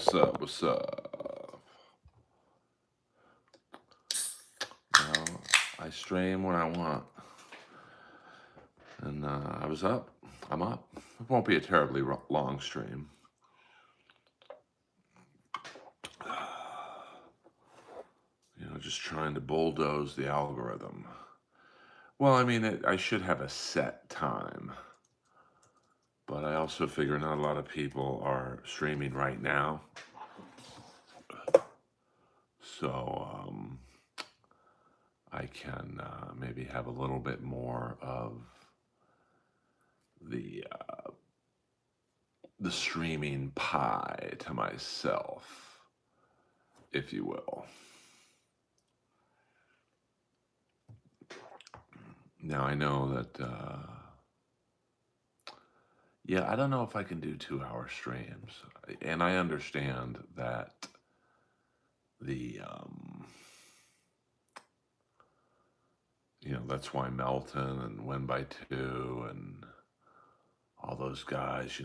What's up? What's up? Well, I stream when I want, and I was up. I'm up. It won't be a terribly long stream. Just trying to bulldoze the algorithm. Well, I mean, I should have a set time, but I also figure not a lot of people are streaming right now, so I can maybe have a little bit more of the the streaming pie to myself, if you will. Now I know that, yeah, I don't know if I can do 2 hour streams. And I understand that the, that's why Melton and Win by Two and all those guys,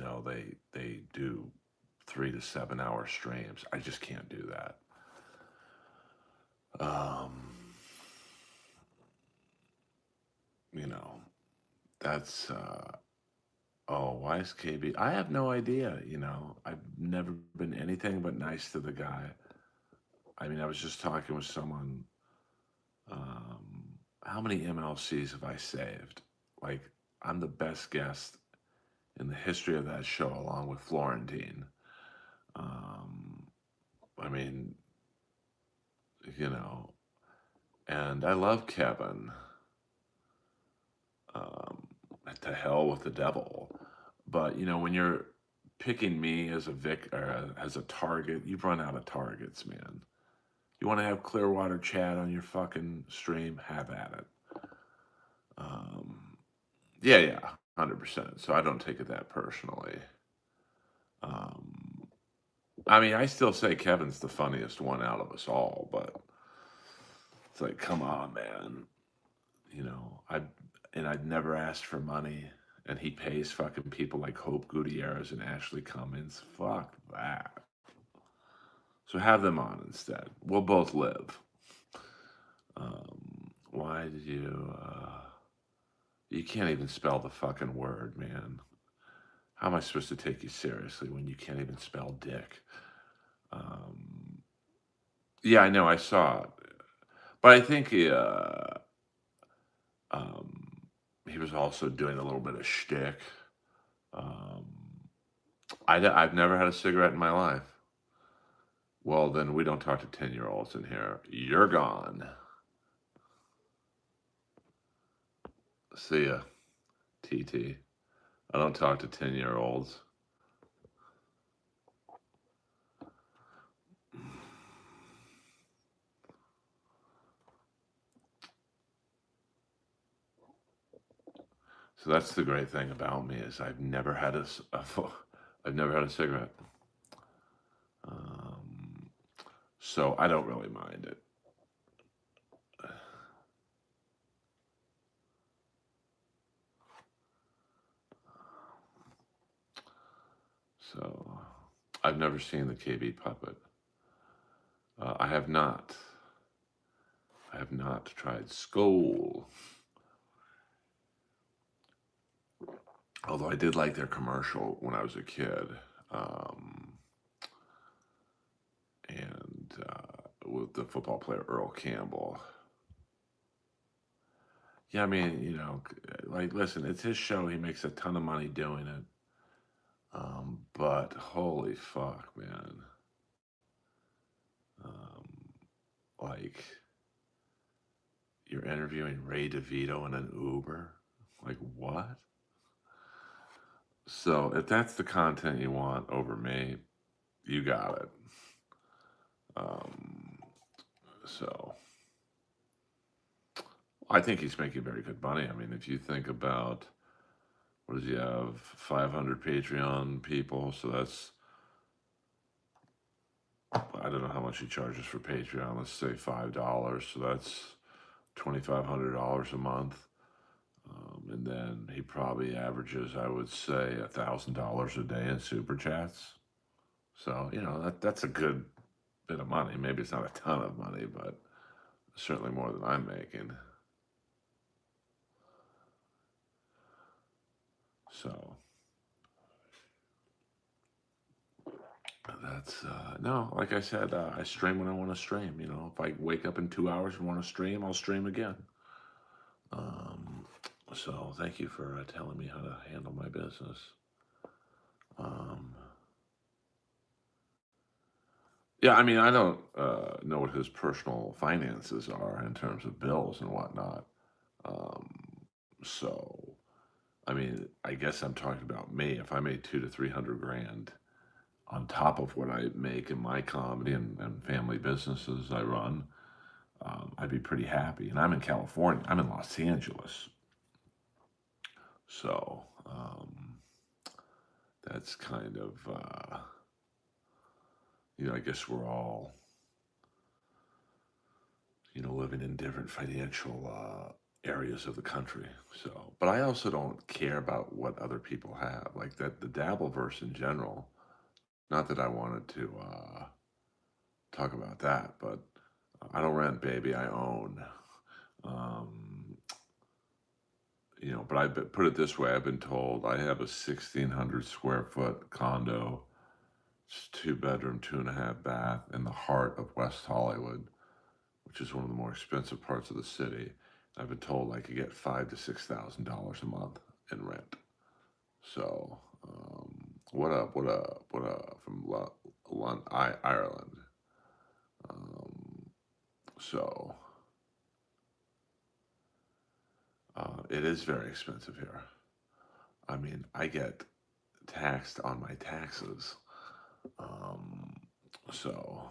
they do 3 to 7 hour streams. I just can't do that. Um, you know, that's, oh, why is KB? I have no idea. I've never been anything but nice to the guy. I mean, I was just talking with someone. How many MLCs have I saved? Like, I'm the best guest in the history of that show, along with Florentine. Um, I mean, you know, and I love Kevin. Um, to hell with the devil. But when you're picking me as a as a target, you've run out of targets, man. You want to have Clearwater Chad on your fucking stream? Have at it. Um, yeah, yeah, 100%. So I don't take it that personally. Um, I mean, I still say Kevin's the funniest one out of us all, but it's like, come on, man. I'd never asked for money, and he pays fucking people like Hope Gutierrez and Ashley Cummins. Fuck that. So have them on instead. We'll both live. Why did you? You can't even spell the fucking word, man. How am I supposed to take you seriously when you can't even spell dick? Um, yeah, I know. I saw it, but I think um, he was also doing a little bit of shtick. Um, I've never had a cigarette in my life. Well, then we don't talk to 10-year-olds in here. You're gone. See ya, TT. I don't talk to 10-year-olds. So that's the great thing about me is I've never had I've never had a cigarette. Um, so I don't really mind it. So I've never seen the KB puppet. I have not. I have not tried Skull. Although I did like their commercial when I was a kid. Um, and with the football player Earl Campbell. Yeah, I mean, like, listen, it's his show. He makes a ton of money doing it. But holy fuck, man. Um, like, you're interviewing Ray DeVito in an Uber? Like, what? So, if that's the content you want over me, you got it. Um, so, I think he's making very good money. I mean, if you think about what does he have? 500 Patreon people. So that's, I don't know how much he charges for Patreon. Let's say $5. So that's $2,500 a month. And then he probably averages, I would say, $1,000 a day in super chats. So, that's a good bit of money. Maybe it's not a ton of money, but certainly more than I'm making. So that's no, like I said, I stream when I want to stream. If I wake up in 2 hours and want to stream, I'll stream again. Um, so thank you for telling me how to handle my business. Um, yeah, I mean, I don't know what his personal finances are in terms of bills and whatnot. Um, so, I mean, I guess I'm talking about me. If I made 200 to 300 grand on top of what I make in my comedy and family businesses I run, I'd be pretty happy. And I'm in California. I'm in Los Angeles. So that's kind of, I guess we're all, living in different financial areas of the country. So, but I also don't care about what other people have. Like that, the Dabbleverse in general. Not that I wanted to talk about that, but I don't rent, baby. I own. Um, but put it this way: I've been told I have a 1,600 square foot condo. It's 2 bedroom, 2.5 bath in the heart of West Hollywood, which is one of the more expensive parts of the city. I've been told I could get $5,000 to $6,000 a month in rent. So, what up? What up? What up from Ireland? Um, so, it is very expensive here. I mean, I get taxed on my taxes. Um, so,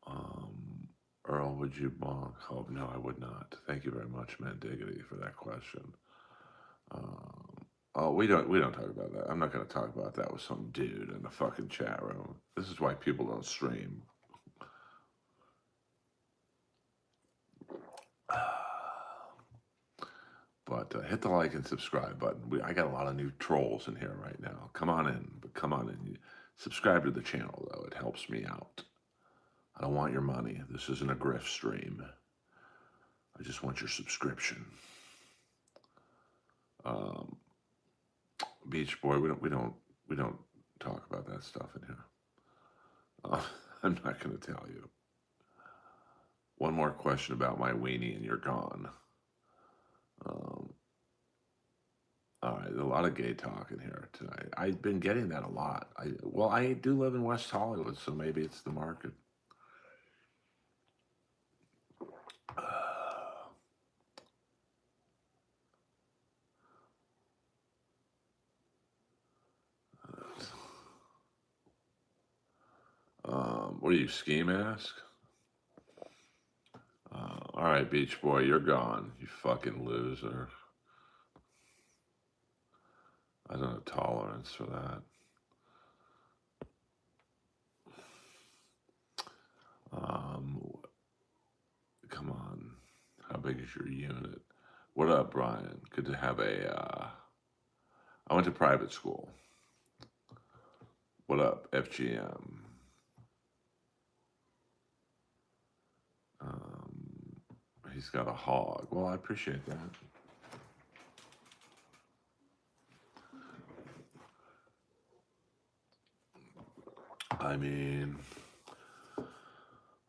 um, Earl, would you bonk? Oh, no, I would not. Thank you very much, man Diggity, for that question. Oh, we don't talk about that. I'm not going to talk about that with some dude in the fucking chat room. This is why people don't stream. But hit the like and subscribe button. I got a lot of new trolls in here right now. Come on in, but come on in. Subscribe to the channel though; it helps me out. I don't want your money. This isn't a grift stream. I just want your subscription. Um, Beach Boy, we don't talk about that stuff in here. I'm not going to tell you. One more question about my weenie, and you're gone. All right, a lot of gay talk in here tonight. I've been getting that a lot. I do live in West Hollywood, so maybe it's the market. What are you, ski mask? All right, Beach Boy, you're gone. You fucking loser. I don't have tolerance for that. Come on. How big is your unit? What up, Brian? Good to have I went to private school. What up, FGM? He's got a hog. Well, I appreciate that. I mean,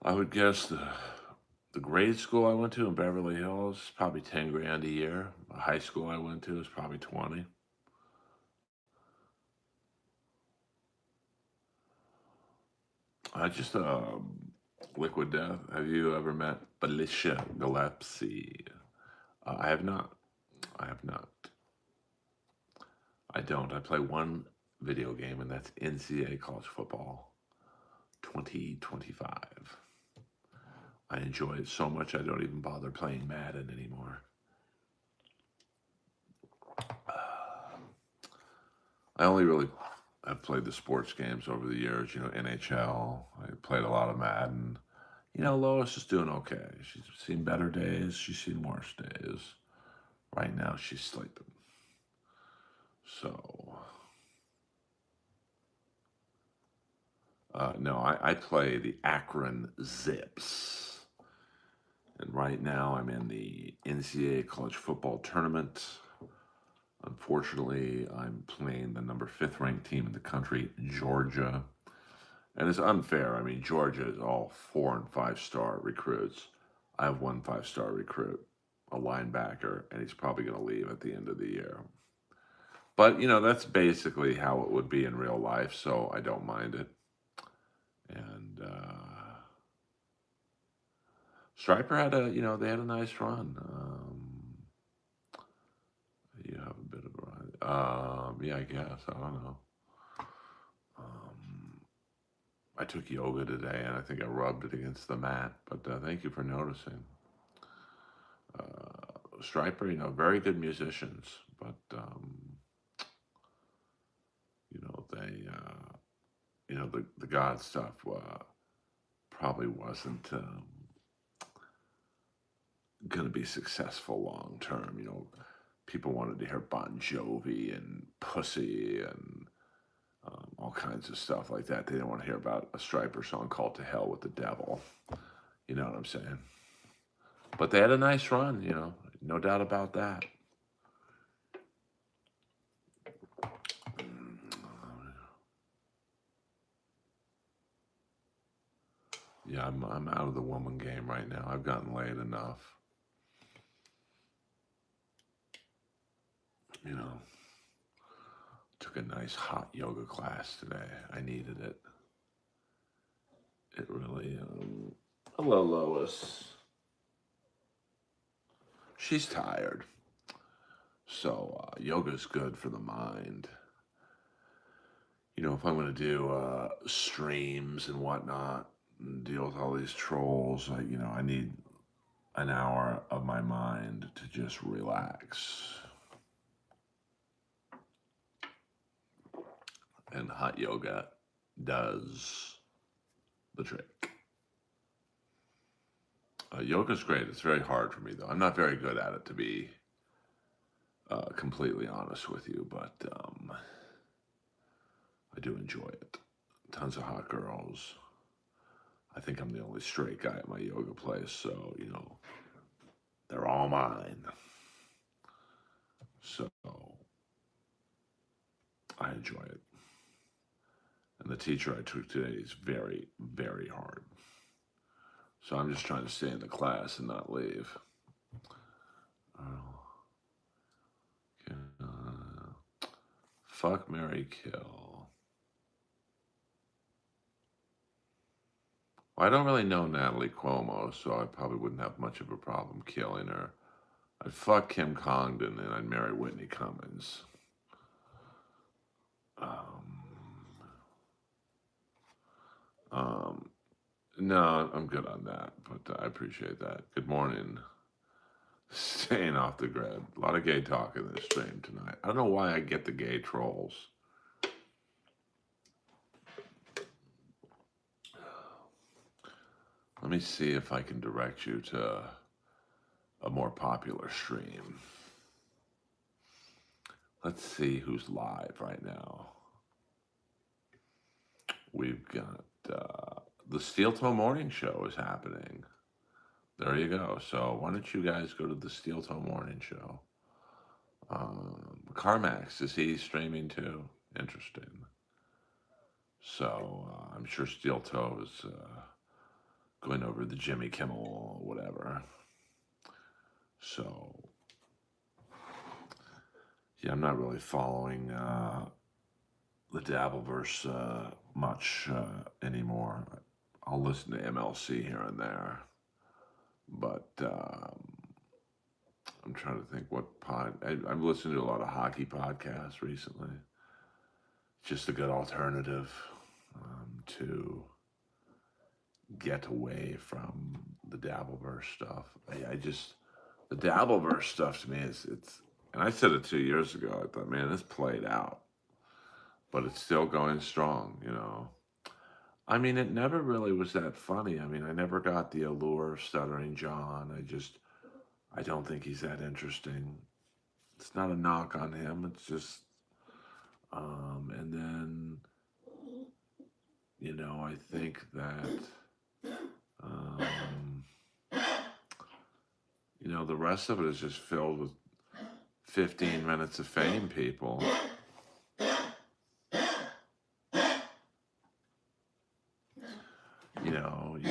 I would guess the grade school I went to in Beverly Hills is probably 10 grand a year. The high school I went to is probably 20. I just Liquid Death. Have you ever met Felicia Gillespie? I have not. I have not. I don't. I play one video game, and that's NCAA college football 2025. I enjoy it so much I don't even bother playing Madden anymore. I only really have played the sports games over the years, NHL. I played a lot of Madden. Lois is doing okay. She's seen better days. She's seen worse days. Right now, she's sleeping. So, No, I play the Akron Zips. And right now I'm in the NCAA college football tournament. Unfortunately, I'm playing the number fifth ranked team in the country, Georgia. And it's unfair. I mean, Georgia is all 4 and 5 star recruits. I have one 5 star recruit, a linebacker, and he's probably going to leave at the end of the year. But, that's basically how it would be in real life, so I don't mind it. And Striper had they had a nice run. You have a bit of a run. Yeah, I guess. I don't know. I took yoga today, and I think I rubbed it against the mat. But thank you for noticing. Striper, very good musicians, but they, the God stuff probably wasn't going to be successful long term. People wanted to hear Bon Jovi and Pussy and all kinds of stuff like that. They didn't want to hear about a Striper song called "To Hell with the Devil." You know what I'm saying? But they had a nice run, no doubt about that. Yeah, I'm out of the woman game right now. I've gotten laid enough. Took a nice hot yoga class today. I needed it. It really. Hello, Lois. She's tired. So yoga's good for the mind. If I'm going to do streams and whatnot, and deal with all these trolls, I need an hour of my mind to just relax. And hot yoga does the trick. Yoga's great. It's very hard for me, though. I'm not very good at it, to be completely honest with you, but I do enjoy it. Tons of hot girls. I think I'm the only straight guy at my yoga place, so, they're all mine. So, I enjoy it. And the teacher I took today is very, very hard. So I'm just trying to stay in the class and not leave. Fuck, marry, kill. Well, I don't really know Natalie Cuomo, so I probably wouldn't have much of a problem killing her. I'd fuck Kim Congdon and I'd marry Whitney Cummings. No, I'm good on that, but I appreciate that. Good morning. Staying off the grid. A lot of gay talk in this stream tonight. I don't know why I get the gay trolls. Let me see if I can direct you to a more popular stream. Let's see who's live right now. We've got the Steel Toe Morning Show is happening. There you go. So why don't you guys go to the Steel Toe Morning Show? Carmax, is he streaming too? Interesting. So I'm sure Steel Toe is going over the Jimmy Kimmel or whatever. So, yeah, I'm not really following the Dabbleverse much anymore. I'll listen to MLC here and there. But I'm trying to think what I've listened to a lot of hockey podcasts recently. Just a good alternative to get away from the Dabbleverse stuff. The Dabbleverse stuff to me it's, and I said it 2 years ago. I thought, man, this played out, but it's still going strong. I mean, it never really was that funny. I mean, I never got the allure of Stuttering John. I don't think he's that interesting. It's not a knock on him. It's just, and then, I think that, um, the rest of it is just filled with 15 minutes of fame, people. You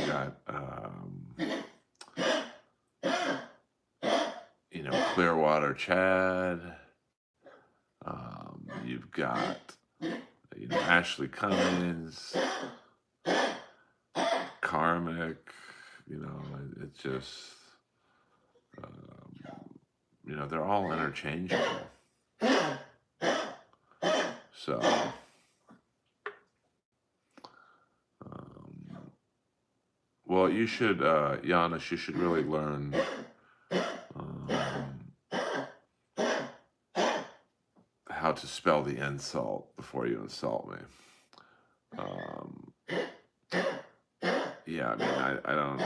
got, Clearwater Chad. You've got, Ashley Cummings, Karmic. It's just, they're all interchangeable. So, well, you should, Giannis, you should really learn how to spell the insult before you insult me. Yeah, I mean, I don't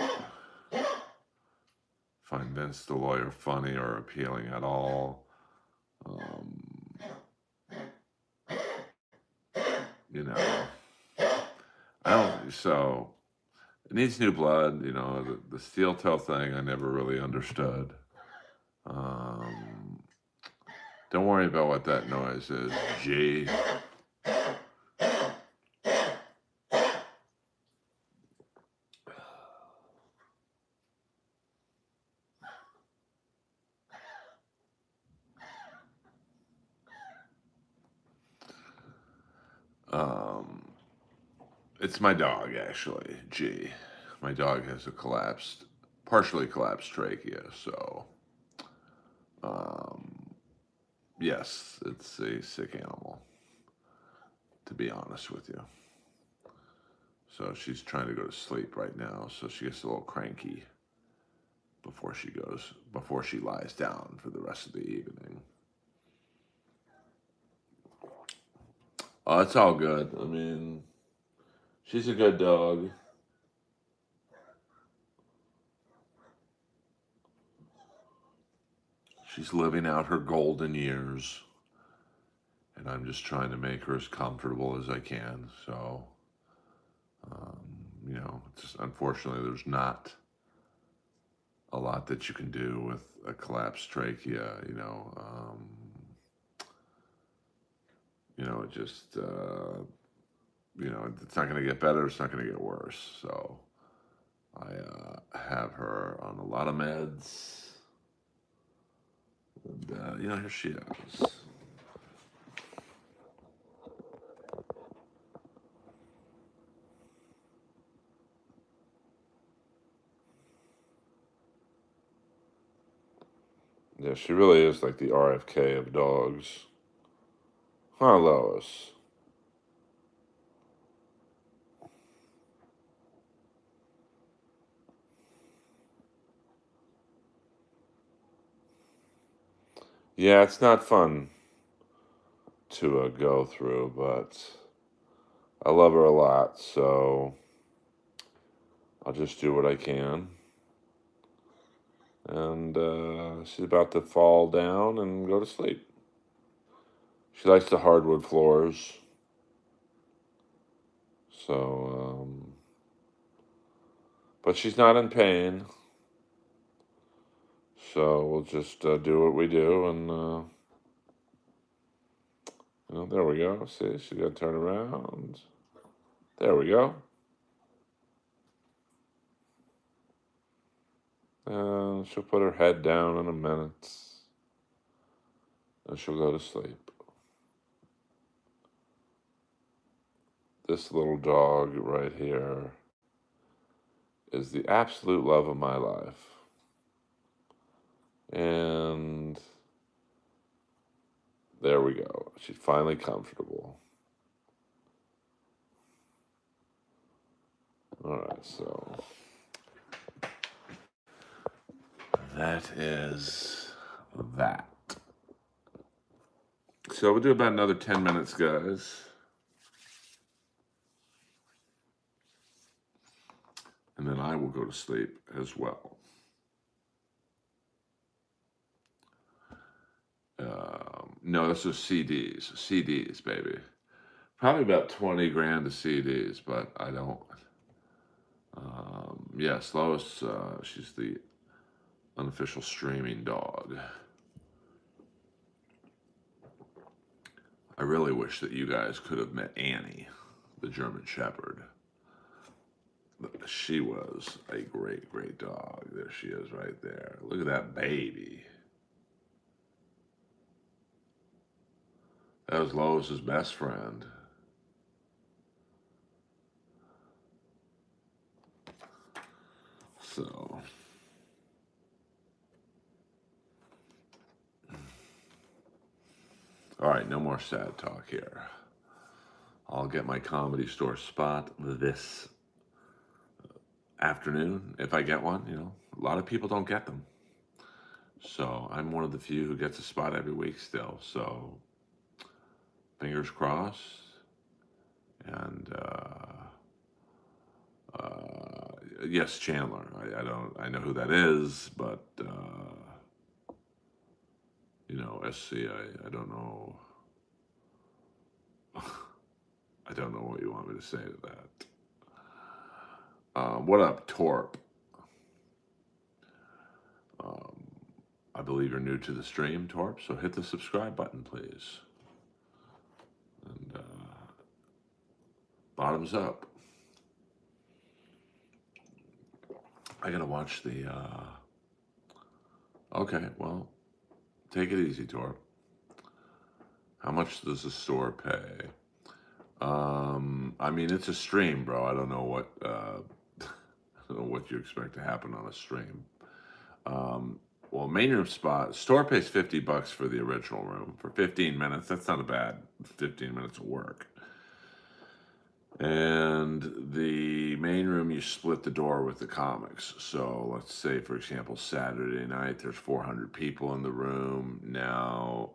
find Vince the lawyer funny or appealing at all. I don't, so it needs new blood. The steel toe thing I never really understood. Don't worry about what that noise is, G. It's my dog, actually, G. My dog has a partially collapsed trachea, so, yes, it's a sick animal, to be honest with you. So she's trying to go to sleep right now, so she gets a little cranky before she lies down for the rest of the evening. Oh, it's all good. I mean, she's a good dog. She's living out her golden years. And I'm just trying to make her as comfortable as I can. So, unfortunately, there's not a lot that you can do with a collapsed trachea. It just, it's not going to get better. It's not going to get worse. So, I have her on a lot of meds. And, here she is. Yeah, she really is like the RFK of dogs. Huh, Lois? Yeah, it's not fun to go through, but I love her a lot, so I'll just do what I can. And she's about to fall down and go to sleep. She likes the hardwood floors. So, but she's not in pain. So we'll just do what we do, and there we go. See, she's got to turn around. There we go. And she'll put her head down in a minute, and she'll go to sleep. This little dog right here is the absolute love of my life. And there we go. She's finally comfortable. All right, so that is that. So we'll do about another 10 minutes, guys. And then I will go to sleep as well. No, this is CDs. CDs, baby. Probably about 20 grand to CDs, but I don't. Yes, Lois, she's the unofficial streaming dog. I really wish that you guys could have met Annie, the German Shepherd. She was a great, great dog. There she is right there. Look at that baby. That was Lois's best friend. So, all right, no more sad talk here. I'll get my Comedy Store spot this afternoon if I get one. A lot of people don't get them. So I'm one of the few who gets a spot every week still. So fingers crossed. And yes, Chandler. I know who that is, but SC. I don't know. I don't know what you want me to say to that. What up, Torp? I believe you're new to the stream, Torp, so hit the subscribe button, please. And bottoms up. I gotta watch the. Okay, well, take it easy, Torp. How much does the store pay? I mean, it's a stream, bro. I don't know what I don't know what you expect to happen on a stream. Well, main room spot store pays $50 for the original room for 15 minutes. That's not a bad 15 minutes of work. And the main room, you split the door with the comics. So let's say, for example, Saturday night, there's 400 people in the room. Now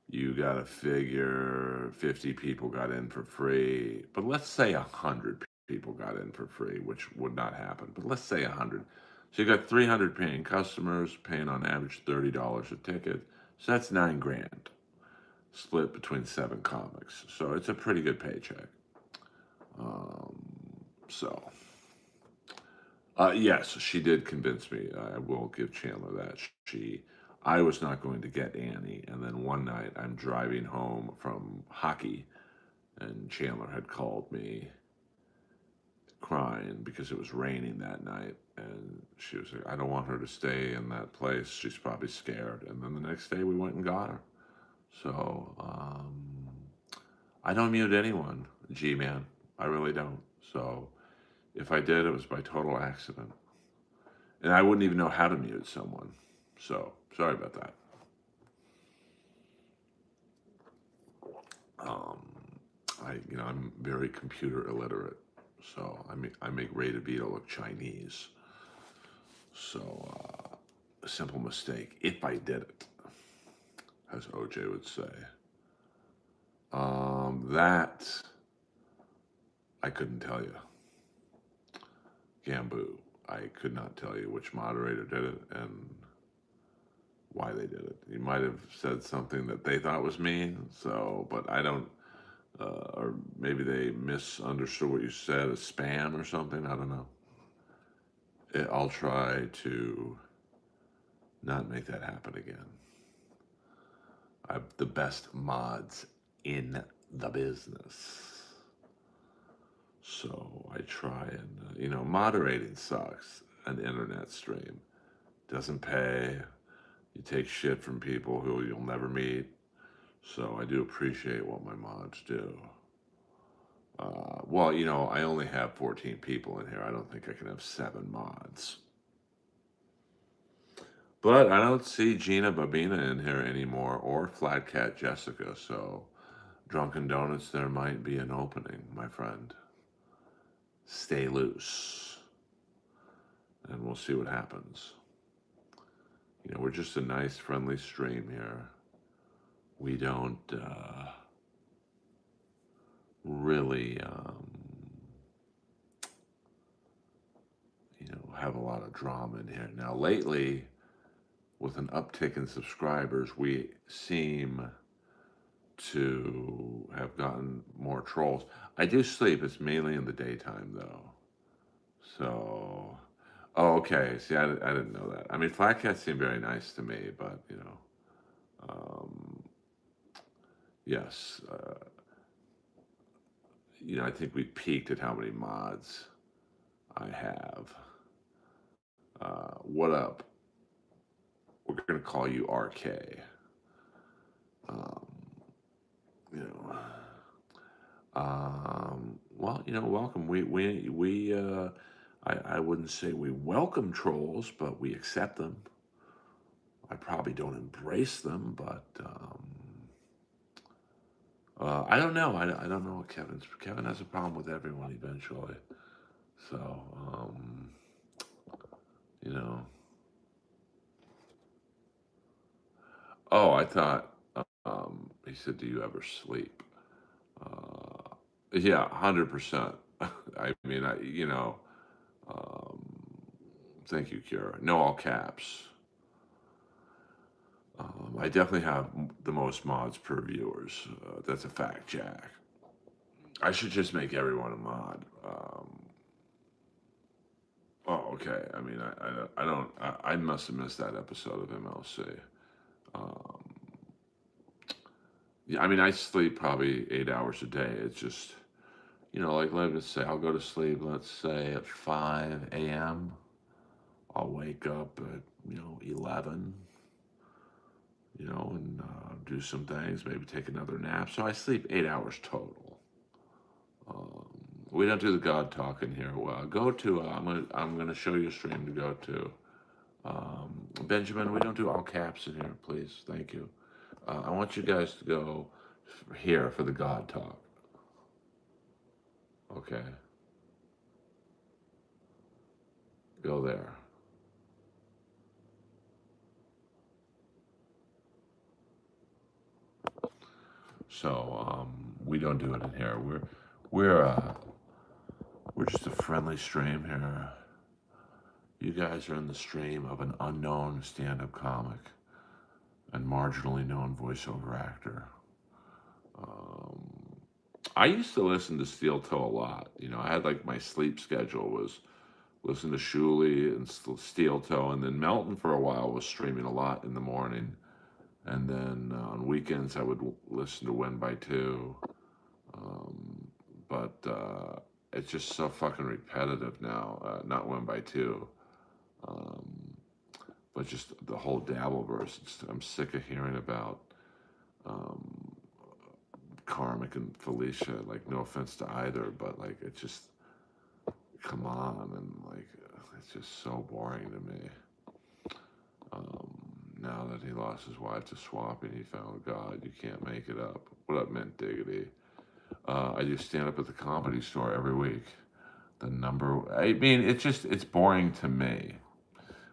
you got to figure 50 people got in for free. But let's say 100 people got in for free, which would not happen. But let's say 100. So you got 300 paying customers, paying on average $30 a ticket. So that's 9 grand split between 7 comics. So it's a pretty good paycheck. So, yes, she did convince me. I will give Chandler that. I was not going to get Annie, and then one night I'm driving home from hockey, and Chandler had called me crying because it was raining that night, and she was like, "I don't want her to stay in that place. She's probably scared." And then the next day we went and got her. So, I don't mute anyone, G-Man. I really don't. So if I did, it was by total accident. And I wouldn't even know how to mute someone. So sorry about that. I'm very computer illiterate. So I make Ray DeVito look Chinese. So a simple mistake, if I did it, as OJ would say. That I couldn't tell you. Gamboo. I could not tell you which moderator did it and why they did it. You might have said something that they thought was mean, but I don't, or maybe they misunderstood what you said as spam or something. I don't know. I'll try to not make that happen again. I have the best mods in the business. So I try and, moderating sucks. An internet stream doesn't pay. You take shit from people who you'll never meet. So I do appreciate what my mods do. Well, I only have 14 people in here. I don't think I can have 7 mods. But I don't see Gina Babina in here anymore or Flat Cat Jessica. So Drunken Donuts, there might be an opening, my friend. Stay loose. And we'll see what happens. We're just a nice, friendly stream here. We don't really, have a lot of drama in here. Now, lately, with an uptick in subscribers, we seem to have gotten more trolls. I do sleep. It's mainly in the daytime, though. So, oh, okay. See, I didn't know that. I mean, flat cats seem very nice to me, but um, yes, I think we peaked at how many mods I have. What up? We're gonna call you RK. Um, you know, well, welcome. I wouldn't say we welcome trolls, but we accept them. I probably don't embrace them, but I don't know. I don't know what Kevin has a problem with everyone eventually. So, you know. Oh, I thought he said, "Do you ever sleep?" Yeah, 100%. I mean, um, thank you, Kira. No, all caps. I definitely have the most mods per viewers. That's a fact, Jack. I should just make everyone a mod. Oh, okay. I mean, I don't. I must have missed that episode of MLC. Um, yeah, I mean, I sleep probably 8 hours a day. It's just, like let's say I'll go to sleep. Let's say at 5 a.m. I'll wake up at 11. And do some things. Maybe take another nap. So I sleep 8 hours total. Um, we don't do the God talk in here. Well, go to. I'm gonna show you a stream to go to. Benjamin, we don't do all caps in here, please. Thank you. I want you guys to go here for the God talk. Okay, go there. So we don't do it in here. We're just a friendly stream here. You guys are in the stream of an unknown stand-up comic and marginally known voiceover actor. Um, I used to listen to Steel Toe a lot. I had like my sleep schedule was listen to Shuley and Steel Toe, and then Melton for a while was streaming a lot in the morning, and then on weekends I would listen to Win by Two. But it's just so fucking repetitive now. Not Win by Two, um, but just the whole Dabbleverse. I'm sick of hearing about um, Karmic and Felicia. Like, no offense to either, but like, it's just come on, and like, it's just so boring to me. Now that he lost his wife to swapping, he found God. You can't make it up. What up, Mint Diggity? I do stand up at the Comedy Store every week. I mean, it's boring to me.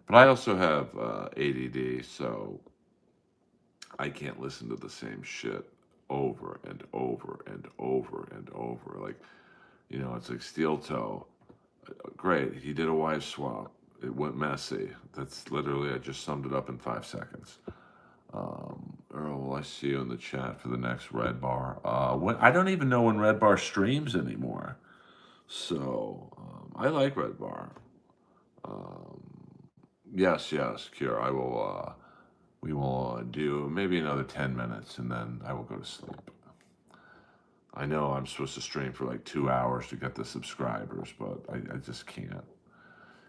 But I also have ADD, so I can't listen to the same shit over and over and over and over. Like, it's like Steel Toe. Great, he did a wife swap. It went messy. That's literally, I just summed it up in 5 seconds. Earl, will I see you in the chat for the next Red Bar? I don't even know when Red Bar streams anymore. So, I like Red Bar. Um, yes, Cure. We will do maybe another 10 minutes and then I will go to sleep. I know I'm supposed to stream for like 2 hours to get the subscribers, but I just can't.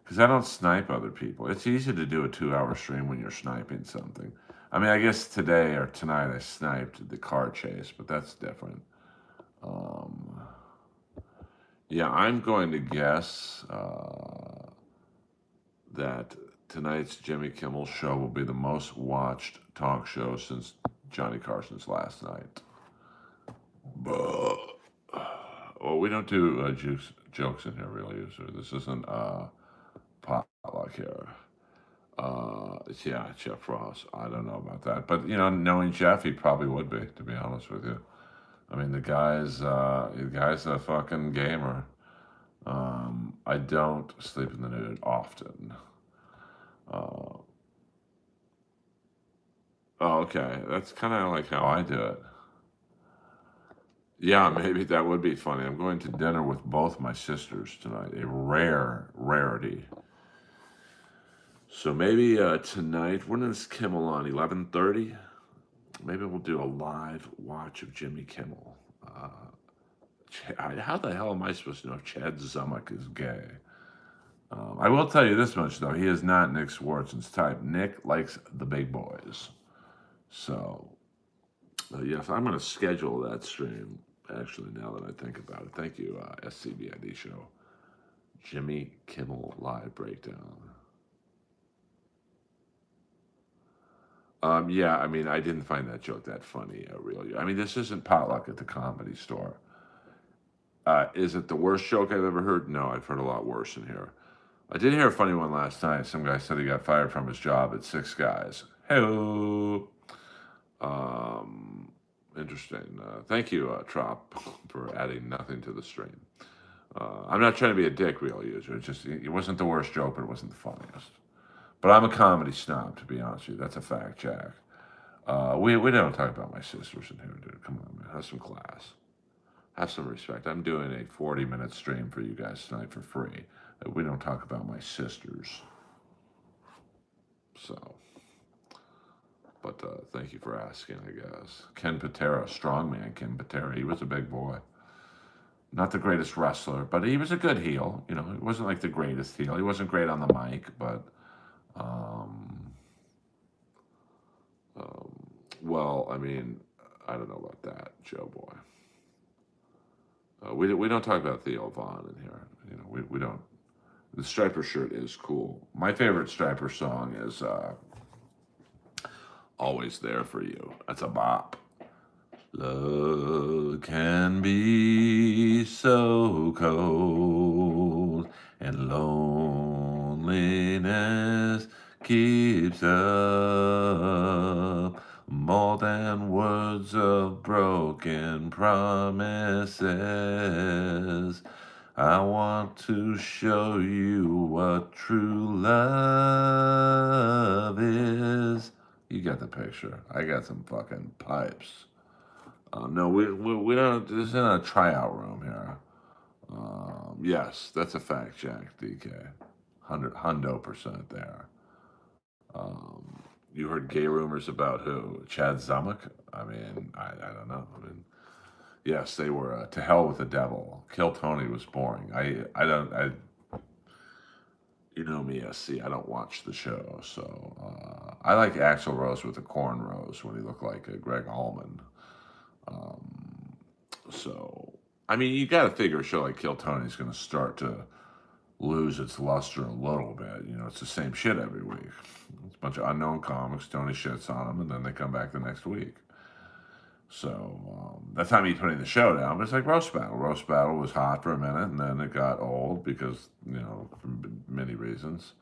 Because I don't snipe other people. It's easy to do a 2 hour stream when you're sniping something. I mean, I guess today or tonight I sniped the car chase, but that's different. Um, yeah, I'm going to guess that tonight's Jimmy Kimmel show will be the most watched talk show since Johnny Carson's last night. Well, we don't do jokes in here, really. So this isn't potluck here. Yeah, Jeff Ross. I don't know about that, but knowing Jeff, he probably would be. To be honest with you, I mean, the guy's a fucking gamer. I don't sleep in the nude often. Uh, oh, okay. That's kind of like how I do it. Yeah, maybe that would be funny. I'm going to dinner with both my sisters tonight, a rare rarity. So maybe tonight, when is Kimmel on? 11:30. Maybe we'll do a live watch of Jimmy Kimmel. Uh, how the hell am I supposed to know Chad Zumock is gay? I will tell you this much though: he is not Nick Swartzen's type. Nick likes the big boys. So yes, I'm going to schedule that stream. Actually, now that I think about it, thank you, SCBID show. Jimmy Kimmel live breakdown. Yeah, I mean, I didn't find that joke that funny, really. I mean, this isn't potluck at the Comedy Store. Is it the worst joke I've ever heard? No, I've heard a lot worse in here. I did hear a funny one last night. Some guy said he got fired from his job at Six Guys. Hey, interesting. Thank you, Trop, for adding nothing to the stream. I'm not trying to be a dick, real user. It wasn't the worst joke, but it wasn't the funniest. But I'm a comedy snob, to be honest with you. That's a fact, Jack. We don't talk about my sisters in here, dude. Come on, man. Have some class. Have some respect. I'm doing a 40-minute stream for you guys tonight for free. We don't talk about my sisters. So, but thank you for asking, I guess. Ken Patera, strongman Ken Patera. He was a big boy. Not the greatest wrestler, but he was a good heel. You know, he wasn't like the greatest heel. He wasn't great on the mic, but um, well, I mean, I don't know about that, Joe boy. We don't talk about Theo Vaughn in here. You know, we don't. The Striper shirt is cool. My favorite Striper song is "Always There for You." That's a bop. Love can be so cold, and loneliness keeps up more than words of broken promises. I want to show you what true love is. You got the picture. I got some fucking pipes. No, we don't. This isn't a tryout room here. Yes, that's a fact, Jack. DK, 100% there. You heard gay rumors about who? Chad Zumock? I mean, I don't know. I mean, yes, they were. To hell with the devil. Kill Tony was boring. I don't. You know me, SC. I don't watch the show, so I like Axl Rose with the cornrows when he looked like Greg Allman. So, I mean, you got to figure a show like Kill Tony is going to start to lose its luster a little bit. You know, it's the same shit every week. It's a bunch of unknown comics. Tony shits on them, and then they come back the next week. So that's how me putting the show down. But it's like Roast Battle. Roast Battle was hot for a minute, and then it got old because, you know, for many reasons.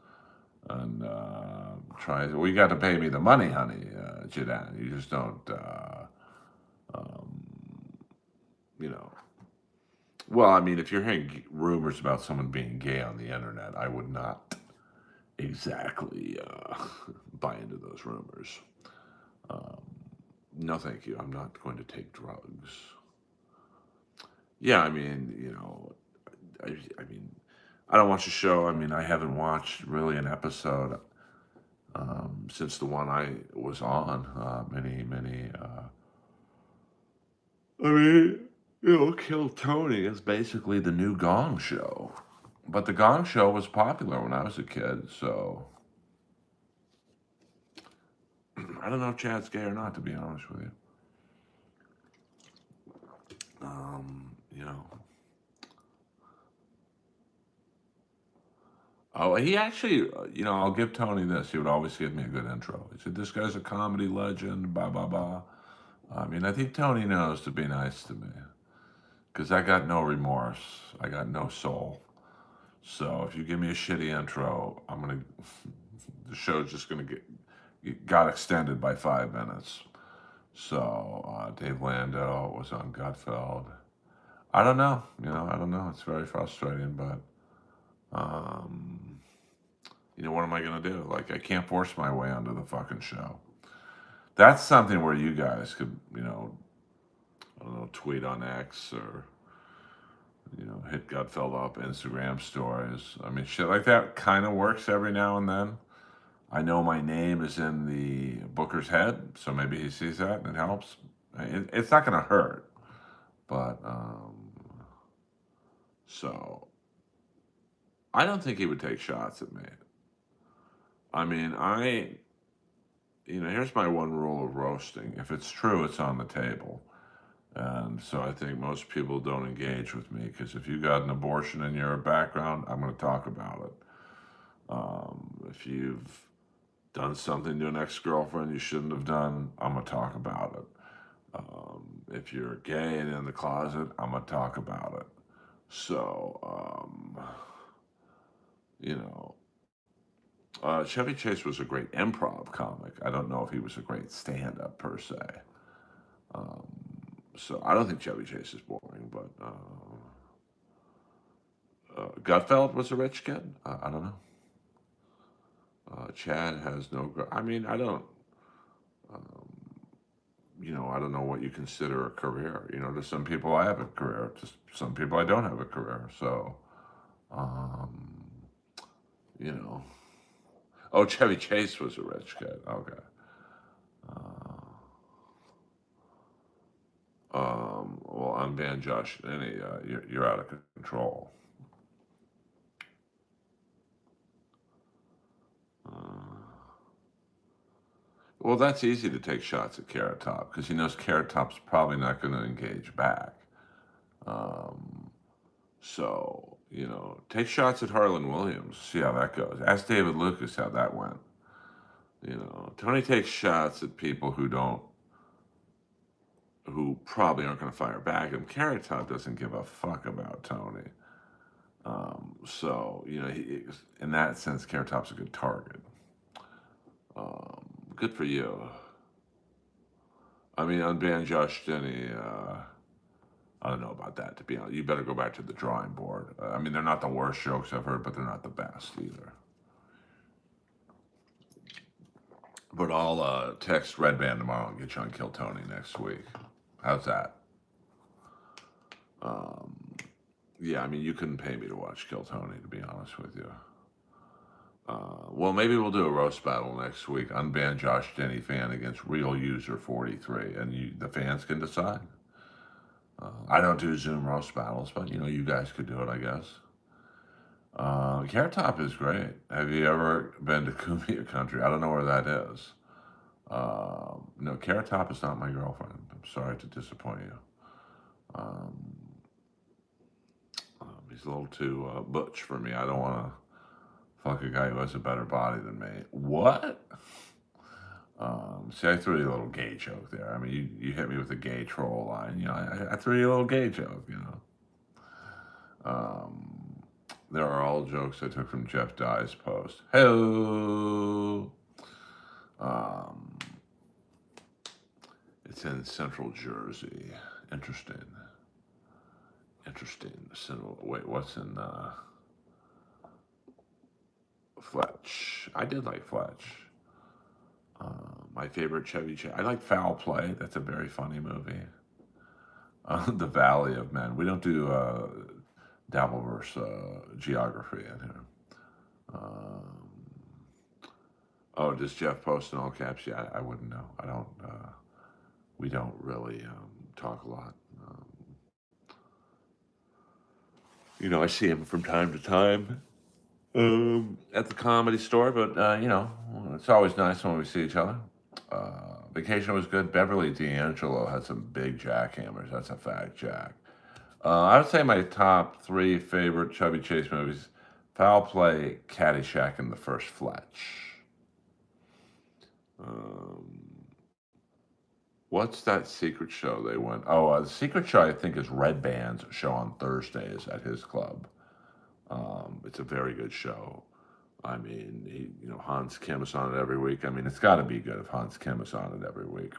And well, you got to pay me the money, honey, Jidan. You just don't, um, you know. Well, I mean, if you're hearing rumors about someone being gay on the internet, I would not exactly buy into those rumors. Um, no, thank you. I'm not going to take drugs. Yeah, I mean, you know, I mean, I don't watch the show. I mean, I haven't watched really an episode since the one I was on. Many. I mean, you know, Kill Tony is basically the new Gong Show. But the Gong Show was popular when I was a kid, so I don't know if Chad's gay or not, to be honest with you. You know. Oh, he actually, you know, I'll give Tony this. He would always give me a good intro. He said, "This guy's a comedy legend, blah, blah, blah." I mean, I think Tony knows to be nice to me because I got no remorse. I got no soul. So if you give me a shitty intro, the show's just gonna got extended by 5 minutes. So Dave Lando was on Gutfeld. I don't know, I don't know. It's very frustrating, but um, what am I gonna do? Like, I can't force my way onto the fucking show. That's something where you guys could, I don't know, tweet on X or, hit Gutfeld up Instagram stories. I mean, shit like that kind of works every now and then. I know my name is in the booker's head, so maybe he sees that and it helps. It's not going to hurt, but so I don't think he would take shots at me. I mean, here's my one rule of roasting. If it's true, it's on the table. And so I think most people don't engage with me because if you got an abortion in your background, I'm going to talk about it. If you've done something to an ex-girlfriend you shouldn't have done, I'm going to talk about it. If you're gay and in the closet, I'm going to talk about it. So, Chevy Chase was a great improv comic. I don't know if he was a great stand-up per se. So I don't think Chevy Chase is boring, but Gutfeld was a rich kid. I don't know. Chad has no. I mean, I don't. Um, I don't know what you consider a career. To some people I have a career. To some people I don't have a career. So, um, you know. Oh, Chevy Chase was a rich kid. Okay. Well, unban Josh Denny. You're out of control. Well, that's easy to take shots at Carrot Top because he knows Carrot Top's probably not going to engage back. Um, so, take shots at Harlan Williams, see how that goes. Ask David Lucas how that went. Tony takes shots at people who probably aren't going to fire back. And Carrot Top doesn't give a fuck about Tony. So, in that sense, Carrot Top's a good target. Good for you. I mean, unban Josh Denny, I don't know about that, to be honest. You better go back to the drawing board. I mean, they're not the worst jokes I've heard, but they're not the best either. But I'll text Red Band tomorrow and get you on Kill Tony next week. How's that? Yeah, I mean, you couldn't pay me to watch Kill Tony, to be honest with you. Well, maybe we'll do a roast battle next week. Unban Josh Denny fan against Real User 43, and the fans can decide. I don't do Zoom roast battles, but you guys could do it, I guess. Carrot Top is great. Have you ever been to Cumbia Country? I don't know where that is. No, Carrot Top is not my girlfriend. I'm sorry to disappoint you. He's a little too butch for me. I don't want to fuck a guy who has a better body than me. What? See, I threw you a little gay joke there. I mean, you hit me with a gay troll line. I threw you a little gay joke, There are all jokes I took from Jeff Dye's post. Hello. It's in Central Jersey. Interesting. Wait, what's in Fletch? I did like Fletch. My favorite Chevy Chase. I like Foul Play. That's a very funny movie. The Valley of Men. We don't do Dabbleverse geography in here. Oh, does Jeff post in all caps? Yeah, I wouldn't know. I don't. We don't really talk a lot. I see him from time to time at the Comedy Store, but it's always nice when we see each other. Vacation was good. Beverly D'Angelo had some big jackhammers. That's a fact, Jack. I would say my top 3 favorite Chevy Chase movies: Foul Play, Caddyshack, and The First Fletch. What's that secret show they went? Oh, the secret show I think is Red Band's show on Thursdays at his club. It's a very good show. I mean, Hans Kim is on it every week. I mean, it's got to be good if Hans Kim is on it every week.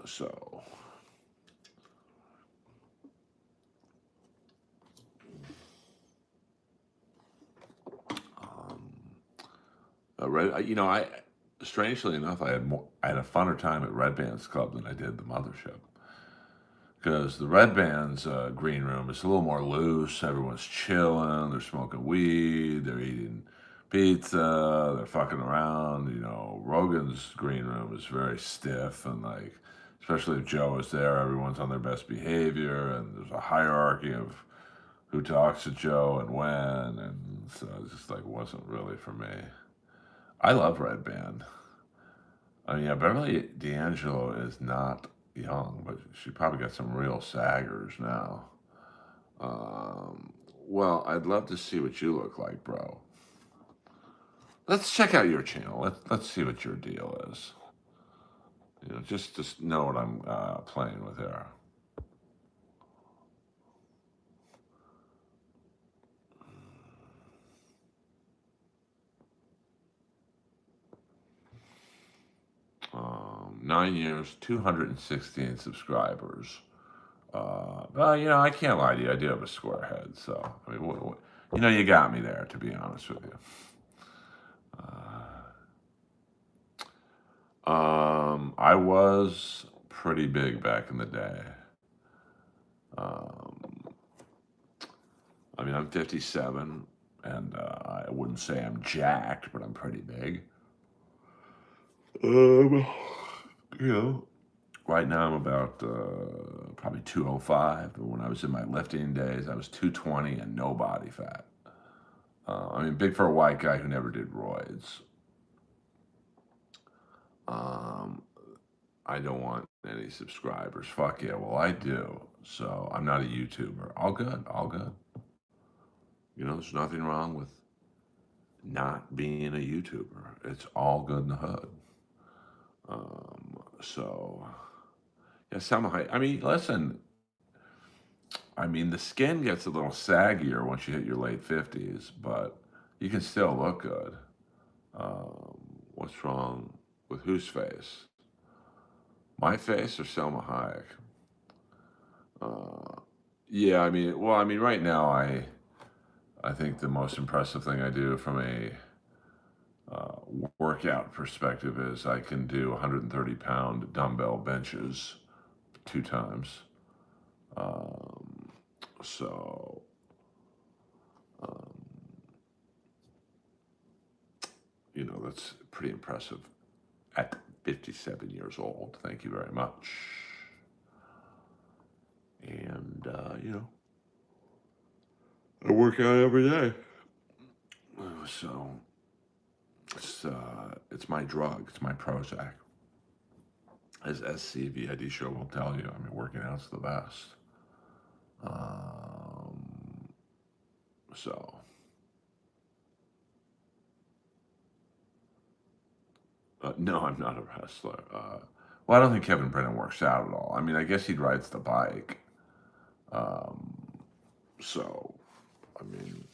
So. Strangely enough, I had a funner time at Red Band's Club than I did the Mothership. Because the red band's green room is a little more loose. Everyone's chilling. They're smoking weed. They're eating pizza. They're fucking around. You know, Rogan's green room is very stiff and like, especially if Joe is there, everyone's on their best behavior, and there's a hierarchy of who talks to Joe and when, and so it just like wasn't really for me. I love Red Band. I mean, yeah, Beverly D'Angelo is not young, but she probably got some real saggers now. Um, well, I'd love to see what you look like, bro. Let's check out your channel. Let's see what your deal is. You know, just know what I'm playing with here. 9 years, 216 subscribers. Well, you know, I can't lie to you. I do have a square head, so I mean, you know, you got me there. To be honest with you, I was pretty big back in the day. Um, I mean, I'm 57, and I wouldn't say I'm jacked, but I'm pretty big. Um, you know, right now I'm about probably 205. But when I was in my lifting days, I was 220 and no body fat. I mean, big for a white guy who never did roids. Um, I don't want any subscribers. Fuck yeah, well, I do. So I'm not a YouTuber. All good, all good. You know, there's nothing wrong with not being a YouTuber. It's all good in the hood. So, yeah, somehow, I mean, listen, I mean, the skin gets a little saggier once you hit your late 50s, but you can still look good. Um, what's wrong with whose face? My face or Selma Hayek? Uh, yeah, I mean, well, I mean, right now, I think the most impressive thing I do from a uh, workout perspective is I can do 130-pound dumbbell benches 2 times. Um, so, um, you know, that's pretty impressive at 57 years old. Thank you very much. And, you know, I work out every day. So it's my drug. It's my Prozac. As SCVID show will tell you, I mean, working out's the best. Um, so, no, I'm not a wrestler. Well, I don't think Kevin Brennan works out at all. I mean, I guess he rides the bike. Um, so, I mean,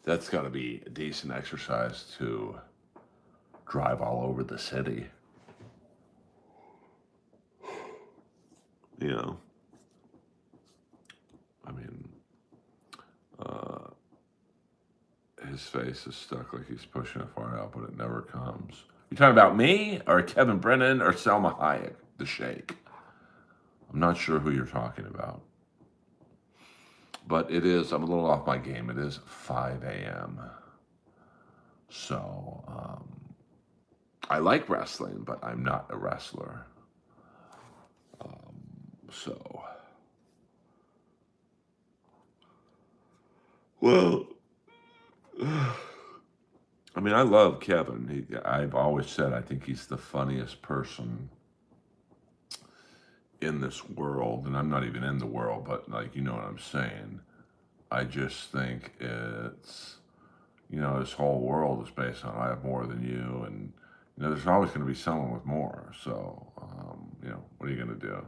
that's got to be a decent exercise to drive all over the city. You know, I mean, uh, his face is stuck like he's pushing it far out, but it never comes. You talking about me or Kevin Brennan or Selma Hayek, the Sheikh? I'm not sure who you're talking about. But it is, I'm a little off my game. It is 5 a.m. So, I like wrestling, but I'm not a wrestler. So, well, I mean, I love Kevin. I've always said I think he's the funniest person in this world, and I'm not even in the world, but like, you know what I'm saying. I just think it's, you know, this whole world is based on I have more than you, and you know, there's always going to be someone with more. So, you know, what are you going to do?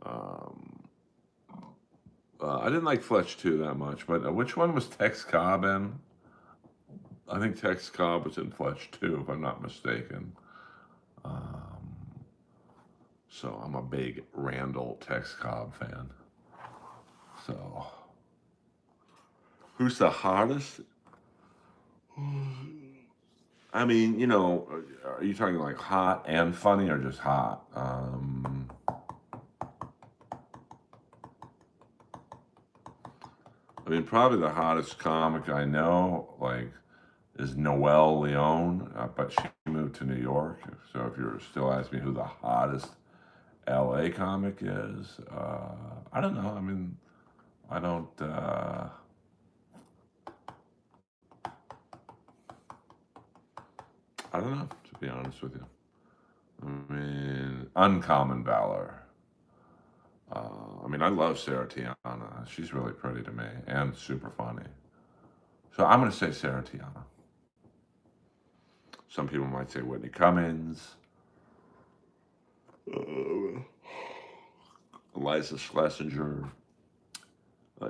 Um, I didn't like Fletch 2 that much, but which one was Tex Cobb in? I think Tex Cobb was in Fletch 2, if I'm not mistaken. Um, so I'm a big Randall Tex Cobb fan. So, who's the hottest? I mean, you know, are you talking like hot and funny or just hot? I mean, probably the hottest comic I know, like, is Noelle Leone, but she moved to New York. So if you're still asking me who the hottest LA comic is, I don't know. I mean, I don't. I don't know, to be honest with you. I mean, Uncommon Valor. I mean, I love Sarah Tiana. She's really pretty to me and super funny. So I'm going to say Sarah Tiana. Some people might say Whitney Cummings, uh, Eliza Schlesinger,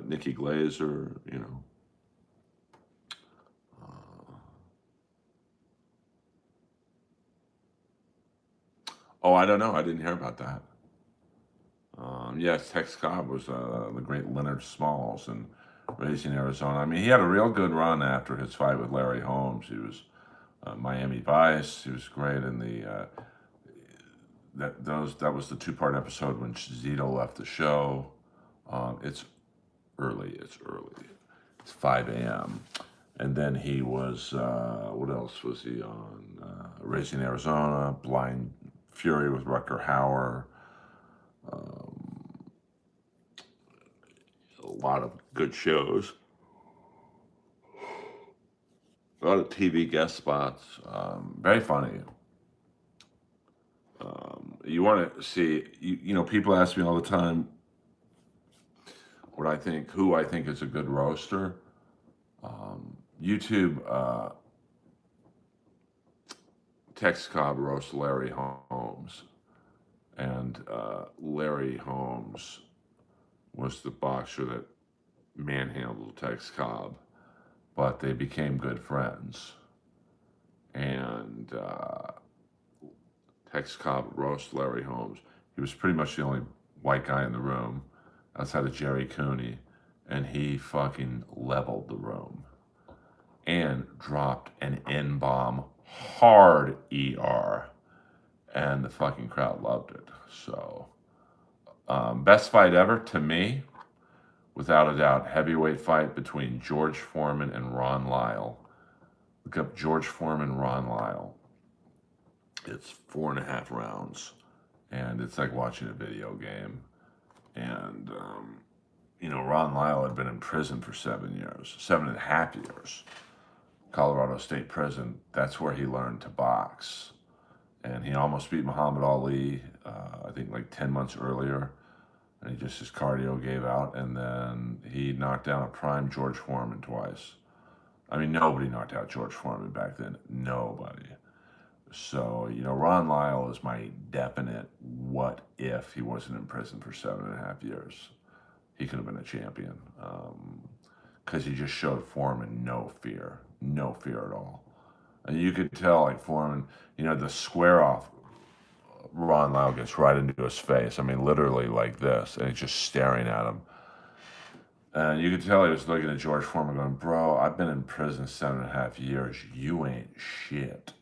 Nikki Glazer, you know. Uh, oh, I don't know. I didn't hear about that. Yes, Tex Cobb was the great Leonard Smalls in Raising Arizona. I mean, he had a real good run after his fight with Larry Holmes. He was Miami Vice. He was great in the that was the two-part episode when Zito left the show. It's early. It's early. It's 5 a.m. And then he was what else was he on? Raising Arizona, Blind Fury with Rutger Hauer. A lot of good shows. A lot of TV guest spots. Very funny. You want to see, you know, people ask me all the time what I think, who I think is a good roaster. YouTube, Tex Cobb roasts Larry Holmes. And Larry Holmes was the boxer that manhandled Tex Cobb, but they became good friends. And Tex Cobb roasts Larry Holmes. He was pretty much the only white guy in the room outside of Jerry Cooney, and he fucking leveled the room and dropped an N-bomb hard ER, and the fucking crowd loved it. So, best fight ever to me, without a doubt, heavyweight fight between George Foreman and Ron Lyle. Look up George Foreman, Ron Lyle. It's 4.5 rounds, and it's like watching a video game. And, you know, Ron Lyle had been in prison for 7 years, 7.5 years. Colorado State Prison, that's where he learned to box. And he almost beat Muhammad Ali, I think like 10 months earlier. And his cardio gave out, and then he knocked down a prime George Foreman twice. I mean, nobody knocked out George Foreman back then. Nobody. So, you know, Ron Lyle is my definite what if he wasn't in prison for 7.5 years. He could have been a champion. Because he just showed Foreman no fear at all. And you could tell, like, Foreman, you know, the square off, Ron Lyle gets right into his face. I mean, literally like this, and he's just staring at him. And you could tell he was looking at George Foreman going, bro, I've been in prison 7.5 years. You ain't shit.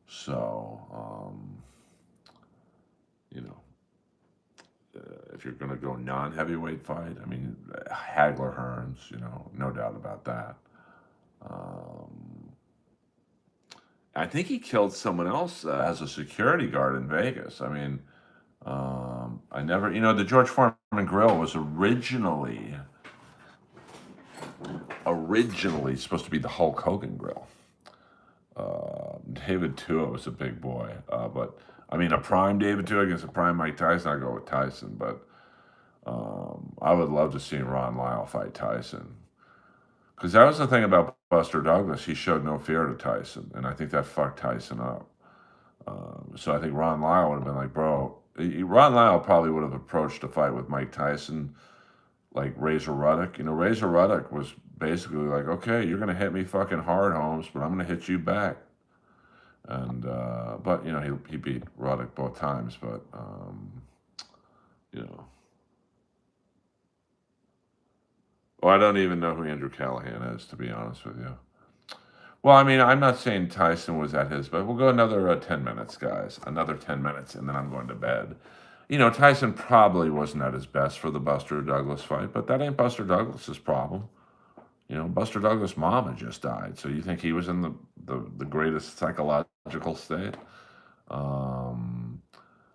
So, you know, if you're going to go non-heavyweight fight, I mean, Hagler Hearns, you know, no doubt about that. I think he killed someone else as a security guard in Vegas. I mean, I never, you know, the George Foreman grill was originally supposed to be the Hulk Hogan grill. David Tua was a big boy, but I mean, a prime David Tua against a prime Mike Tyson, I go with Tyson. But I would love to see Ron Lyle fight Tyson, because that was the thing about Buster Douglas. He showed no fear to Tyson, and I think that fucked Tyson up. So I think Ron Lyle would have been like, bro, Ron Lyle probably would have approached a fight with Mike Tyson like Razor Ruddock. You know, Razor Ruddock was basically like, okay, you're going to hit me fucking hard, Holmes, but I'm going to hit you back. And, but, you know, he beat Ruddock both times, but, you know. Well, I don't even know who Andrew Callahan is, to be honest with you. Well, I mean, I'm not saying Tyson was at his, but we'll go another 10 minutes, guys. Another 10 minutes, and then I'm going to bed. Tyson probably wasn't at his best for the Buster Douglas fight, but that ain't Buster Douglas's problem. Buster Douglas' mom had just died, so you think he was in the greatest psychological state? Um,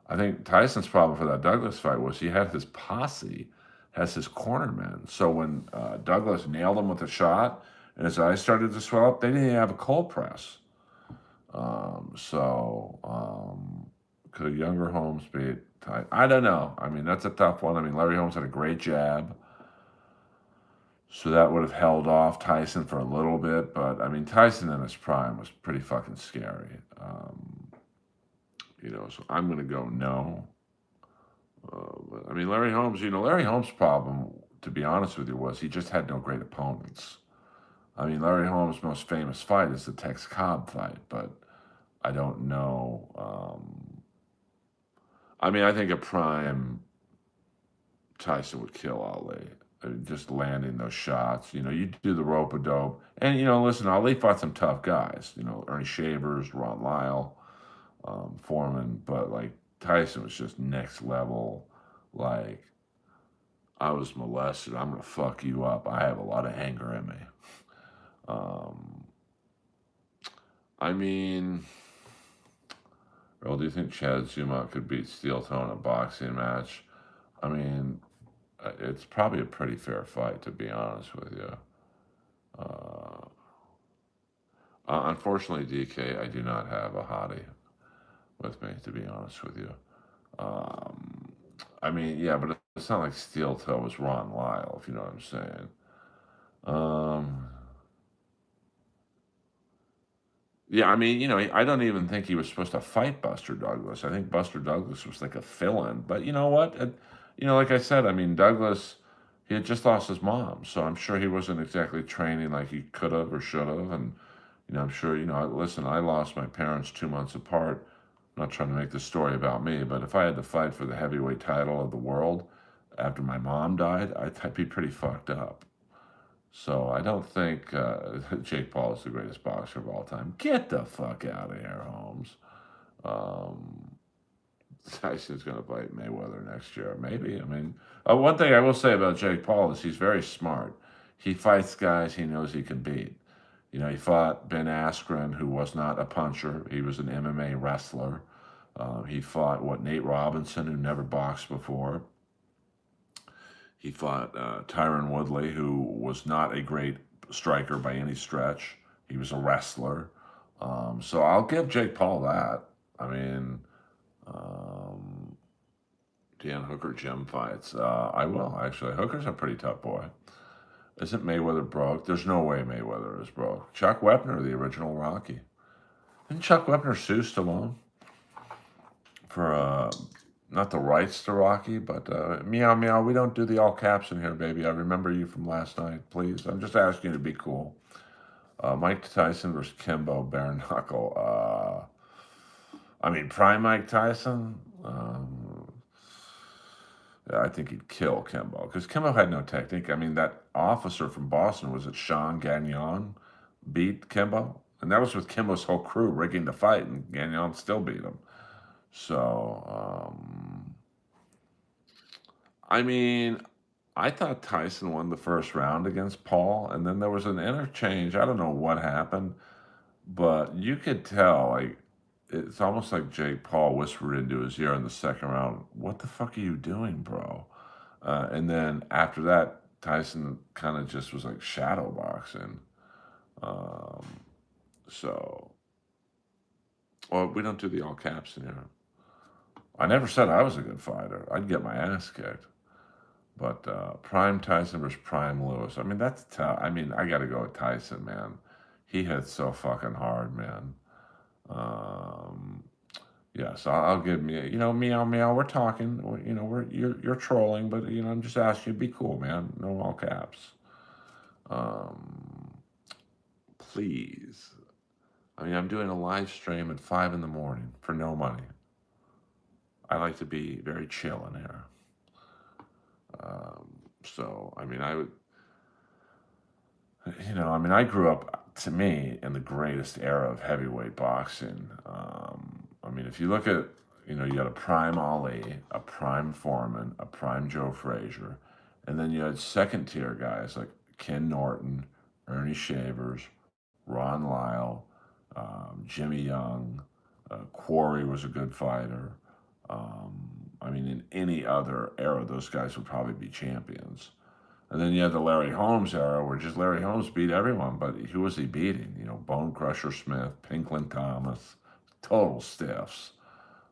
I think Tyson's problem for that Douglas fight was he had his posse, has his cornermen. So when Douglas nailed him with a shot and his eyes started to swell up, they didn't even have a cold press. Could a younger Holmes beat Tyson? I don't know. I mean, that's a tough one. I mean, Larry Holmes had a great jab. So that would have held off Tyson for a little bit, but I mean Tyson in his prime was pretty fucking scary. So I'm gonna go no. But, I mean Larry Holmes' problem, to be honest with you, was he just had no great opponents. I mean Larry Holmes' most famous fight is the Tex Cobb fight, but I don't know. I think a prime Tyson would kill Ali. Just landing those shots. You do the rope a dope. And, listen, Ali fought some tough guys. Ernie Shavers, Ron Lyle, Foreman. But, like, Tyson was just next level. Like, I was molested. I'm going to fuck you up. I have a lot of anger in me. I mean, Earl, do you think Chad Zuma could beat Steel Toe in a boxing match? I mean, it's probably a pretty fair fight, to be honest with you. Unfortunately, DK, I do not have a hottie with me, to be honest with you. Yeah, but it's not like Steel Toe was Ron Lyle, if you know what I'm saying. Yeah, I don't even think he was supposed to fight Buster Douglas. I think Buster Douglas was like a fill-in. But you know what? Like I said, Douglas, he had just lost his mom, so I'm sure he wasn't exactly training like he could have or should have. And I'm sure, listen, I lost my parents 2 months apart. I'm not trying to make this story about me, but if I had to fight for the heavyweight title of the world after my mom died, I'd be pretty fucked up. So I don't think Jake Paul is the greatest boxer of all time. Get the fuck out of here, Holmes. Um, Tyson's going to fight Mayweather next year. Maybe. One thing I will say about Jake Paul is he's very smart. He fights guys he knows he can beat. He fought Ben Askren, who was not a puncher. He was an MMA wrestler. He fought, Nate Robinson, who never boxed before. He fought Tyron Woodley, who was not a great striker by any stretch. He was a wrestler. So I'll give Jake Paul that. Dan Hooker gym fights. I will, actually. Hooker's a pretty tough boy. Isn't Mayweather broke? There's no way Mayweather is broke. Chuck Wepner, the original Rocky. Didn't Chuck Wepner sue Stallone for not the rights to Rocky, but meow meow, we don't do the all caps in here, baby. I remember you from last night, please. I'm just asking you to be cool. Mike Tyson versus Kimbo bare knuckle. Prime Mike Tyson. Yeah, I think he'd kill Kimbo because Kimbo had no technique. That officer from Boston, was it Sean Gagnon, beat Kimbo? And that was with Kimbo's whole crew rigging the fight, and Gagnon still beat him. So, I thought Tyson won the first round against Paul, and then there was an interchange. I don't know what happened, but you could tell, like, it's almost like Jake Paul whispered into his ear in the second round, "What the fuck are you doing, bro?" And then after that, Tyson kind of just was like shadow boxing. Um, so, well, we don't do the all caps in here. I never said I was a good fighter. I'd get my ass kicked. But Prime Tyson versus Prime Lewis. That's tough. I got to go with Tyson, man. He hit so fucking hard, man. Yes, I'll give me. Meow meow. We're talking. You're trolling, but I'm just asking you to be cool, man. No all caps. Please. I'm doing a live stream at 5 in the morning for no money. I like to be very chill in here. I would, I grew up, to me, in the greatest era of heavyweight boxing. If you look at, you had a prime Ali, a prime Foreman, a prime Joe Frazier, and then you had second tier guys like Ken Norton, Ernie Shavers, Ron Lyle, Jimmy Young, Quarry was a good fighter. I mean, in any other era, those guys would probably be champions. And then you had the Larry Holmes era, where just Larry Holmes beat everyone, but who was he beating? Bone Crusher Smith, Pinklin Thomas, total stiffs.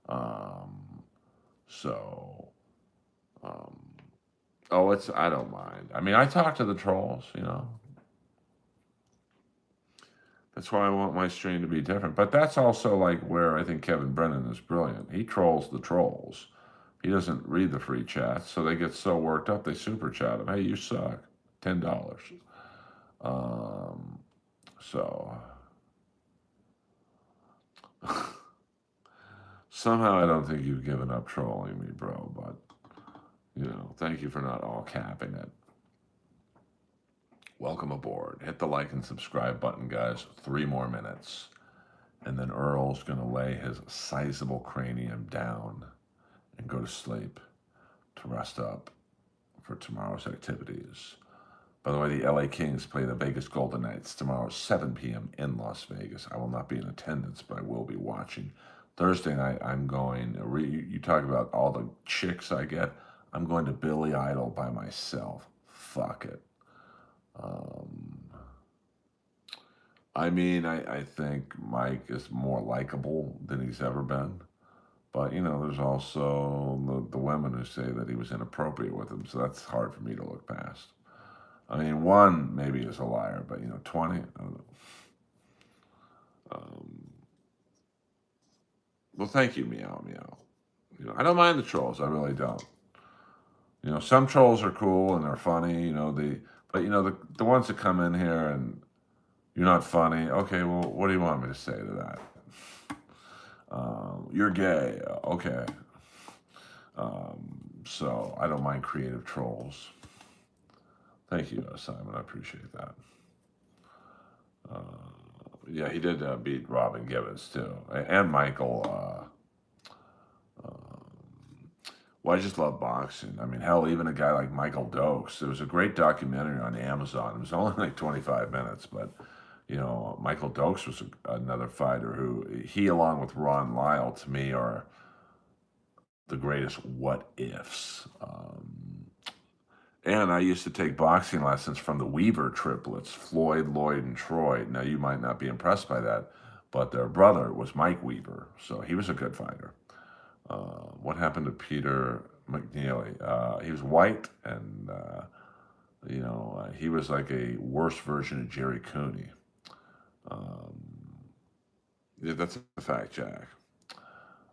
Um, so, um, I don't mind. I mean, I talk to the trolls. That's why I want my stream to be different. But that's also like where I think Kevin Brennan is brilliant. He trolls the trolls. He doesn't read the free chats, so they get so worked up they super chat him. Hey, you suck. $10. Um, so somehow I don't think you've given up trolling me, bro. But thank you for not all capping it. Welcome aboard. Hit the like and subscribe button, guys. 3 more minutes. And then Earl's going to lay his sizable cranium down and go to sleep to rest up for tomorrow's activities. By the way, the LA Kings play the Vegas Golden Knights tomorrow at 7 p.m. in Las Vegas. I will not be in attendance, but I will be watching. Thursday night, I'm going, you talk about all the chicks I get, I'm going to Billy Idol by myself. Fuck it. I mean, I think Mike is more likable than he's ever been. But, there's also the women who say that he was inappropriate with them, so that's hard for me to look past. I mean, one maybe is a liar, but, 20, I don't know. Well, thank you, Meow Meow. I don't mind the trolls, I really don't. Some trolls are cool and they're funny, but the ones that come in here and you're not funny. Okay, well, what do you want me to say to that? You're gay. Okay. So I don't mind creative trolls. Thank you, Simon. I appreciate that. Yeah, he did beat Robin Givens too, and Michael. Well, I just love boxing. I mean, hell, even a guy like Michael Dokes. There was a great documentary on Amazon. It was only like 25 minutes, but Michael Dokes was another fighter who he, along with Ron Lyle, to me are the greatest what ifs. And I used to take boxing lessons from the Weaver triplets, Floyd, Lloyd, and Troy. Now, you might not be impressed by that, but their brother was Mike Weaver, so he was a good fighter. What happened to Peter McNeely? He was white, and he was like a worse version of Jerry Cooney. Yeah, that's a fact, Jack.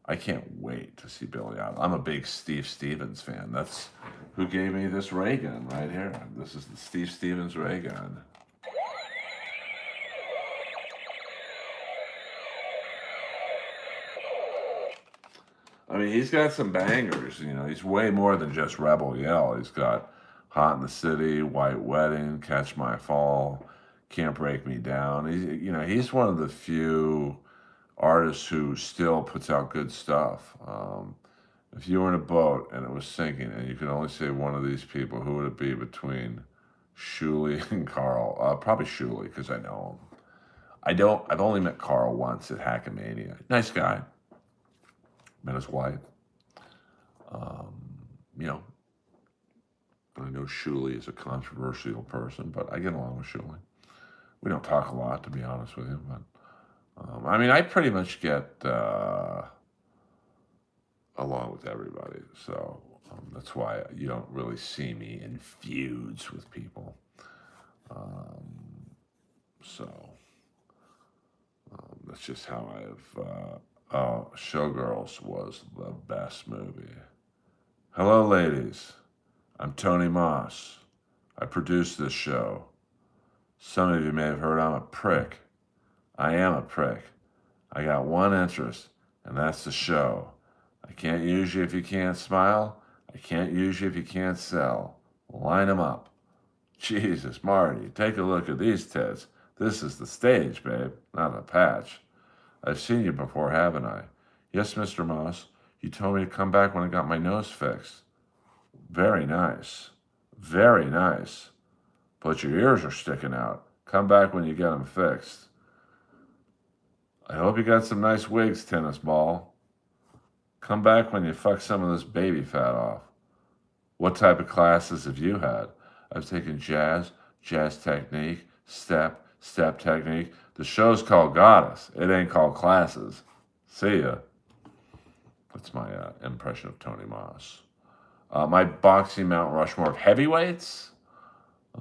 I can't wait to see Billy Idol. I'm a big Steve Stevens fan. That's who gave me this ray gun right here. This is the Steve Stevens ray gun. I mean, he's got some bangers. He's way more than just Rebel Yell. He's got Hot in the City, White Wedding, Catch My Fall, Can't Break Me Down. He's one of the few artists who still puts out good stuff. If you were in a boat and it was sinking and you could only say one of these people, who would it be between Shuley and Carl? Probably Shuley, because I know him. I've only met Carl once at Hackamania. Nice guy. Met his wife. I know Shuley is a controversial person, but I get along with Shuley. We don't talk a lot, to be honest with you, but I pretty much get along with everybody, so that's why you don't really see me in feuds with people. That's just how I've. Showgirls was the best movie. Hello, ladies. I'm Tony Moss. I produce this show. Some of you may have heard I'm a prick. I am a prick. I got one interest, and that's the show. I can't use you if you can't smile. I can't use you if you can't sell. Line them up. Jesus, Marty, take a look at these tits. This is the stage, babe, not a patch. I've seen you before, haven't I? Yes, Mr. Moss. You told me to come back when I got my nose fixed. Very nice. Very nice. But your ears are sticking out. Come back when you get them fixed. I hope you got some nice wigs, tennis ball. Come back when you fuck some of this baby fat off. What type of classes have you had? I've taken jazz, jazz technique, step, step technique. The show's called Goddess. It ain't called classes. See ya. That's my impression of Tony Moss. My boxing Mount Rushmore of heavyweights,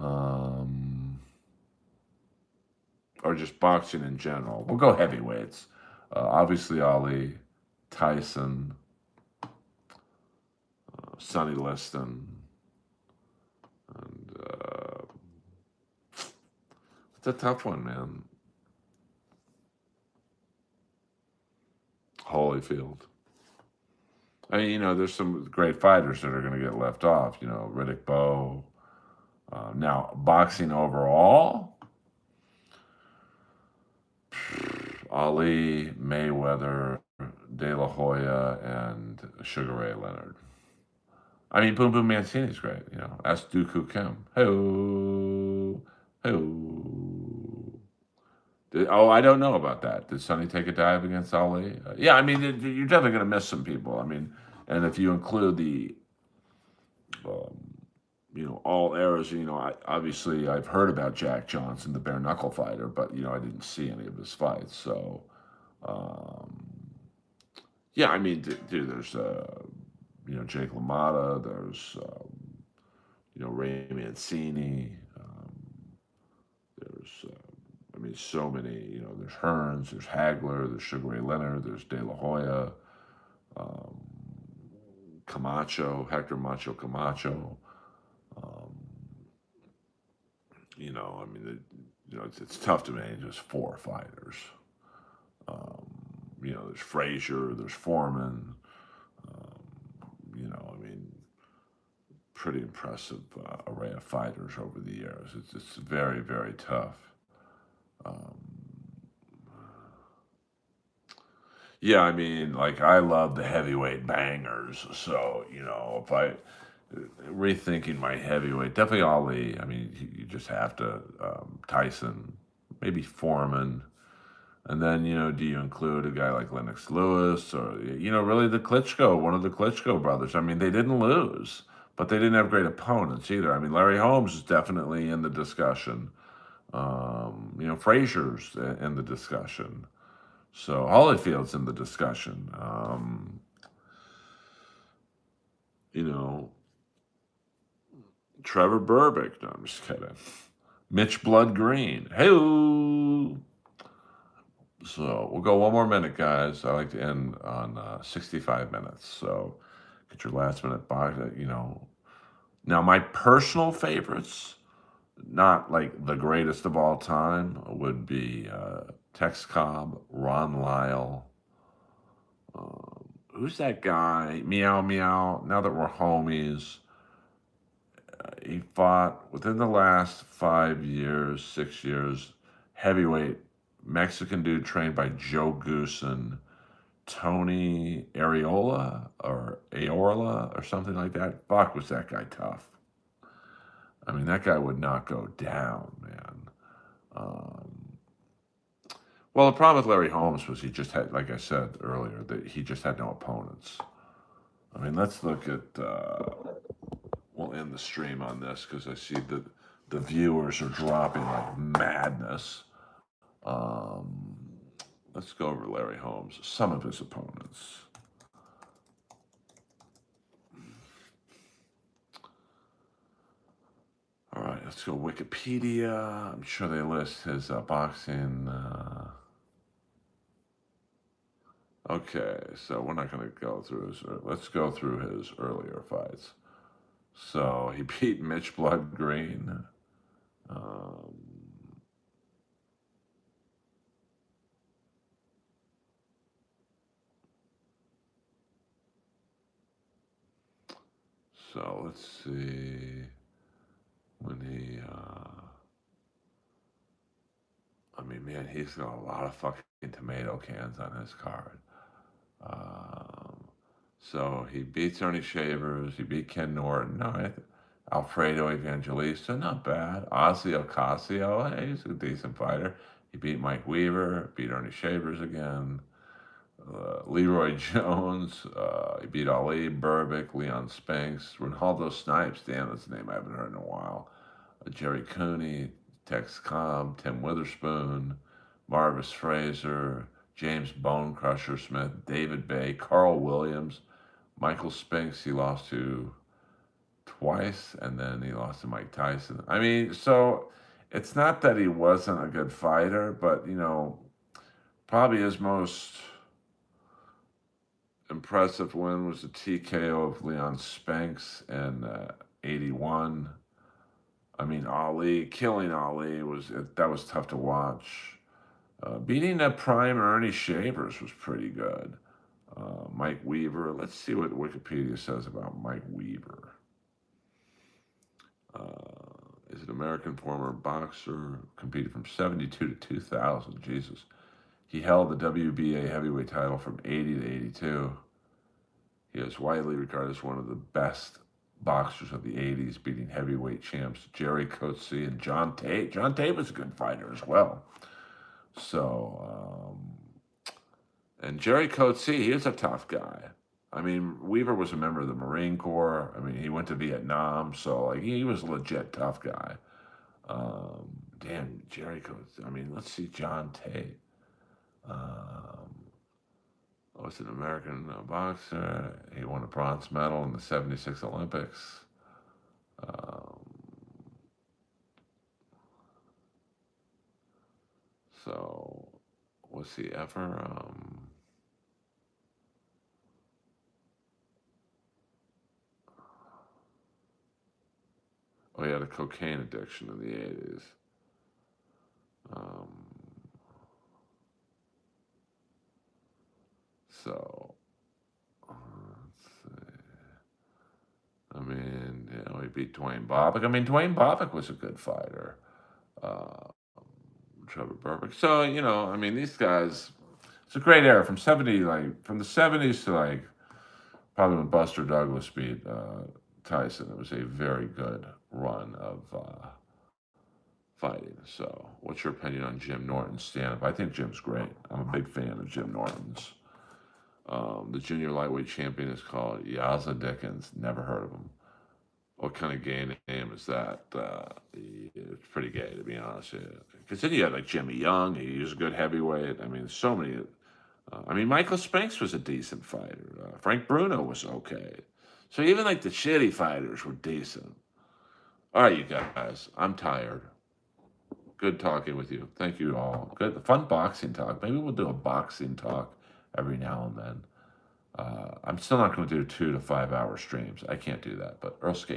or just boxing in general. We'll go heavyweights. Obviously, Ali, Tyson, Sonny Liston, and it's a tough one, man. Holyfield. I mean, there's some great fighters that are going to get left off. Riddick Bowe. Now, boxing overall, Ali, Mayweather, De La Hoya, and Sugar Ray Leonard. I mean, Boom Boom Mancini's great. Ask Dooku Kim. Ho, ho. I don't know about that. Did Sonny take a dive against Ali? Yeah, I mean, you're definitely going to miss some people. I mean, and if you include the, all eras, obviously I've heard about Jack Johnson, the bare knuckle fighter, but, I didn't see any of his fights. So, yeah, I mean, dude, there's, Jake LaMotta, there's, Ray Mancini, there's, so many, there's Hearns, there's Hagler, there's Sugar Ray Leonard, there's De La Hoya, Camacho, Hector Macho Camacho. It's tough to name just four fighters. There's Frazier, there's Foreman. Pretty impressive array of fighters over the years. It's very, very tough. Yeah, I love the heavyweight bangers. So, if I rethinking my heavyweight, definitely Ali. You just have to Tyson, maybe Foreman, and then do you include a guy like Lennox Lewis or really the Klitschko, one of the Klitschko brothers? They didn't lose, but they didn't have great opponents either. Larry Holmes is definitely in the discussion. Frazier's in the discussion. So Holyfield's in the discussion. Trevor Berbick. No, I'm just kidding. Mitch Blood Green. Hey. So we'll go one more minute, guys. I like to end on 65 minutes. So get your last minute box. Now my personal favorites, not like the greatest of all time, would be Tex Cobb, Ron Lyle. Who's that guy? Meow Meow. Now that we're homies, he fought within the last 5 years, 6 years, heavyweight Mexican dude trained by Joe Goosen, Tony Areola or something like that. Fuck, was that guy tough? That guy would not go down, man. Well, the problem with Larry Holmes was he just had, like I said earlier, that he just had no opponents. Let's look at. We'll end the stream on this because I see that the viewers are dropping like madness. Let's go over Larry Holmes, some of his opponents. All right, let's go Wikipedia. I'm sure they list his boxing. Okay, so we're not going to go through his. Let's go through his earlier fights. So he beat Mitch Blood Green. So let's see when he. Man, he's got a lot of fucking tomato cans on his card. So he beats Ernie Shavers. He beat Ken Norton. All right. Alfredo Evangelista, not bad. Ozzy Ocasio, hey, he's a decent fighter. He beat Mike Weaver, beat Ernie Shavers again. Leroy Jones, he beat Ali, Burbick, Leon Spinks, Ronaldo Snipes, damn, that's a name I haven't heard in a while. Jerry Cooney, Tex Cobb, Tim Witherspoon, Marvis Fraser, James Bone Crusher Smith, David Bay, Carl Williams, Michael Spinks, he lost to twice, and then he lost to Mike Tyson. I mean, so it's not that he wasn't a good fighter, but, probably his most impressive win was the TKO of Leon Spinks in 81. I mean, killing Ali that was tough to watch. Beating that prime Ernie Shavers was pretty good. Mike Weaver. Let's see what Wikipedia says about Mike Weaver. Is an American former boxer, competed from 72 to 2000. Jesus. He held the WBA heavyweight title from 80 to 82. He is widely regarded as one of the best boxers of the 80s, beating heavyweight champs Jerry Coetzee and John Tate. John Tate was a good fighter as well. So, and Jerry Coetzee, he is a tough guy. I mean, Weaver was a member of the Marine Corps. I mean, he went to Vietnam, so like he was a legit tough guy. Damn, Jerry Coetzee. I mean, let's see, John Tate. Was an American boxer. He won a bronze medal in the '76 Olympics. So, was he ever? Oh, he had a cocaine addiction in the '80s. Um, so, let's see. I mean, he beat Dwayne Bobbick. I mean, Dwayne Bobbick was a good fighter. Uh, Trevor Burbick. So, I mean, these guys, it's a great era from from the 70s to probably when Buster Douglas beat Tyson. It was a very good run of fighting. So, what's your opinion on Jim Norton's stand-up? I think Jim's great. I'm a big fan of Jim Norton's. The junior lightweight champion is called Yaza Dickens. Never heard of him. What kind of gay name is that? It's pretty gay, to be honest. Because then you had like Jimmy Young. He was a good heavyweight. I mean, so many. I mean, Michael Spinks was a decent fighter. Frank Bruno was okay. So even like the shitty fighters were decent. All right, you guys. I'm tired. Good talking with you. Thank you all. Good, fun boxing talk. Maybe we'll do a boxing talk every now and then. I'm still not going to do 2 to 5 hour streams. I can't do that. But Earl Skakel.